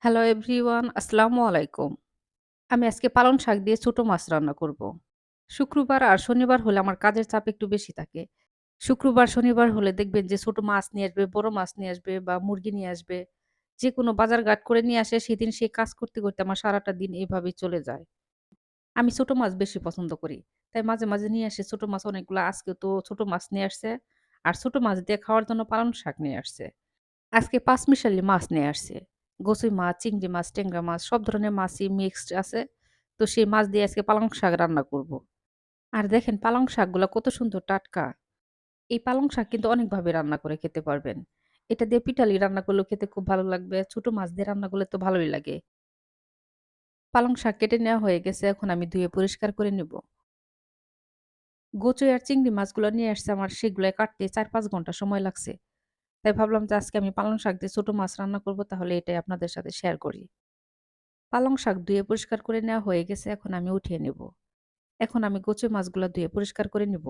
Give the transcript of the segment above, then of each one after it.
Hello everyone, আসসালামু আলাইকুম। আমি আজকে পালং শাক দিয়ে ছোট মাছ রান্না করব। শুক্রবার আর শনিবার হলে আমার কাজের চাপ একটু বেশি থাকে। শুক্রবার, শনিবার হলে দেখবেন যে ছোট মাছ নিয়ে আসবে, বড় মাছ নিয়ে আসবে বা মুরগি নিয়ে আসবে। যেকোনো বাজারঘাট করে নিয়ে আসে সেদিন সেই কাজ করতে, করতে আমার সারাটা দিন এভাবেই চলে যায়। আমি ছোট মাছ বেশি পছন্দ করি। তাই মাঝে, মাঝে নিয়ে আসে ছোট মাছ অনেকগুলো। আজকেও তো ছোট মাছ নিয়ে আসছে। আর ছোট মাছ দিয়ে খাওয়ার জন্য পালং শাক নিয়ে আসছে। আজকে পাঁচমিশালি মাছ নিয়ে আসছে। গোচুই মাছ, চিংড়ি মাছ, ট্যাংরা মাছ সব ধরনের মাছই মিক্সড আছে। তো সেই মাছ দিয়ে আজকে পালং শাক রান্না করব। আর দেখেন পালং শাকগুলা কত সুন্দর টাটকা। এই পালং শাক কিন্তু অনেকভাবে রান্না করে খেতে পারবেন। এটা দিয়ে পিঠালি রান্না করলেও খেতে খুব ভালো লাগবে। ছোট মাছ দিয়ে রান্না করলে তো ভালোই লাগে। পালং শাক কেটে নেওয়া হয়ে গেছে। এখন আমি ধুয়ে পরিষ্কার করে নিব। গোচই আর চিংড়ি মাছগুলো নিয়ে আসছে আমার সেগুলা কাটতে ৪-৫ ঘন্টা সময় লাগছে। তাই ভাবলাম যে আজকে আমি পালং শাক দিয়ে ছোট মাছ রান্না করব তাহলে এটাই আপনাদের সাথে শেয়ার করি। পালং শাক ধুয়ে পরিষ্কার করে নেওয়া হয়ে গেছে। এখন আমি উঠিয়ে নেব। এখন আমি কচু মাছগুলা ধুয়ে পরিষ্কার করে নিব।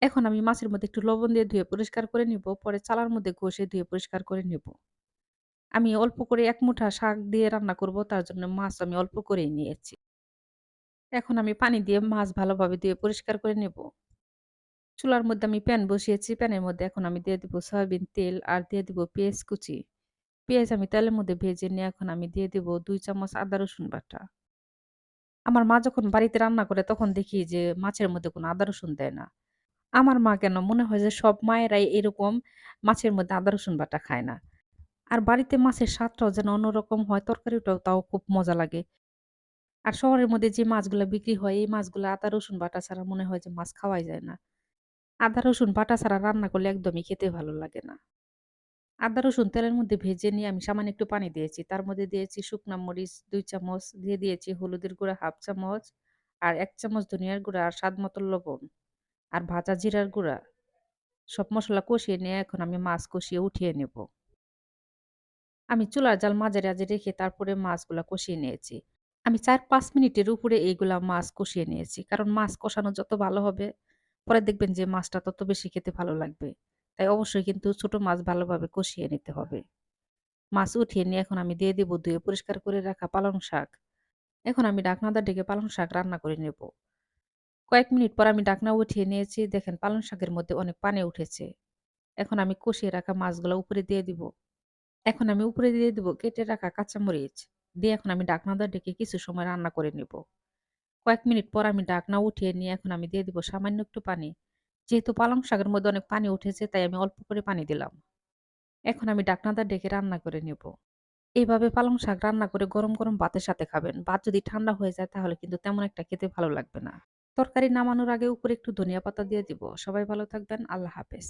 এখন আমি মাছের মধ্যে একটু লবণ দিয়ে ধুয়ে পরিষ্কার করে নিব। পরে চালার মধ্যে ঘষে ধুয়ে পরিষ্কার করে নিব। আমি অল্প করে ১ মুঠা শাক দিয়ে রান্না করব। তার জন্য মাছ আমি অল্প করেই নিয়েছি। এখন আমি পানি দিয়ে মাছ ভালোভাবে ধুয়ে পরিষ্কার করে নেব। চুলার মধ্যে আমি প্যান বসিয়েছি। প্যানের মধ্যে এখন আমি দিয়ে দিব সয়াবিন তেল আর দিয়ে দিব পেঁয়াজ কুচি। পেঁয়াজ আমি তেলের মধ্যে ভেজে নিয়ে এখন আমি দিয়ে দিব ২ চামচ আদা রসুন বাটা। আমার মা যখন বাড়িতে রান্না করে তখন দেখি যে মাছের মধ্যে কোনো আদা রসুন দেয় না। আমার মা কেন মনে হয় যে সব মায়েরাই এরকম মাছের মধ্যে আদা রসুন বাটা খায় না। আর বাড়িতে মাছের স্বাদটাও যেন অন্যরকম হয়, তরকারিটাও তাও খুব মজা লাগে। আর শহরের মধ্যে যে মাছগুলা বিক্রি হয় এই মাছগুলা আদা রসুন বাটা ছাড়া মনে হয় যে মাছ খাওয়াই যায় না। আদা রসুন বাটা ছাড়া রান্না করলে একদমই খেতে ভালো লাগে না। আদা রসুন তেলের মধ্যে ভেজে নিয়ে আমি সামান্য একটু পানি দিয়েছি। তার মধ্যে দিয়েছি শুকনা মরিচ ২ চামচ, দিয়ে দিয়েছি হলুদের গুঁড়া ১/২ চামচ, আর ১ চামচ ধনিয়ার গুঁড়া আর স্বাদ মতো লবণ, আর ভাজা জিরার গুঁড়া। সব মসলা কষিয়ে নিয়ে এখন আমি মাছ কষিয়ে উঠিয়ে নেব। আমি চুলার জাল মাঝারি আঁচে রেখে তারপরে মাছগুলা কষিয়ে নিয়েছি। আমি ৪-৫ মিনিটের উপরে এইগুলা মাছ কষিয়ে নিয়েছি। কারণ মাছ কষানো যত ভালো হবে, পরে দেখবেন যে মাছটা তত বেশি খেতে ভালো লাগবে। তাই অবশ্যই কিন্তু ছোট মাছ ভালোভাবে কষিয়ে নিতে হবে। মাছ উঠিয়ে নিয়ে এখন আমি দিয়ে দিব ধুয়ে পরিষ্কার করে রাখা পালং শাক। এখন আমি ঢাকনাটা ঢেকে পালং শাক রান্না করে নেব। কয়েক মিনিট পর আমি ঢাকনা উঠিয়ে নিয়েছি। দেখেন পালং শাকের মধ্যে অনেক পানি উঠেছে। এখন আমি কষিয়ে রাখা মাছগুলা উপরে দিয়ে দিব। এখন আমি উপরে দিয়ে দিব কেটে রাখা কাঁচামরিচ। দিয়ে এখন আমি ঢাকনাটা ঢেকে কিছু সময় রান্না করে নিব। কয়েক মিনিট পর আমি ঢাকনা উঠিয়ে নিয়ে এখন আমি দিয়ে দিব সামান্য একটু পানি। যেহেতু পালং শাকের মধ্যে অনেক পানি উঠেছে তাই আমি অল্প করে পানি দিলাম। এখন আমি ঢাকনাটা ঢেকে রান্না করে নেব। এভাবে পালং শাক রান্না করে গরম, গরম ভাতের সাথে খাবেন। ভাত যদি ঠান্ডা হয়ে যায় তাহলে কিন্তু তেমন একটা খেতে ভালো লাগবে না। তরকারি নামানোর আগে উপরে একটু ধনিয়া পাতা দিয়ে দিব। সবাই ভালো থাকবেন। আল্লাহ হাফেজ।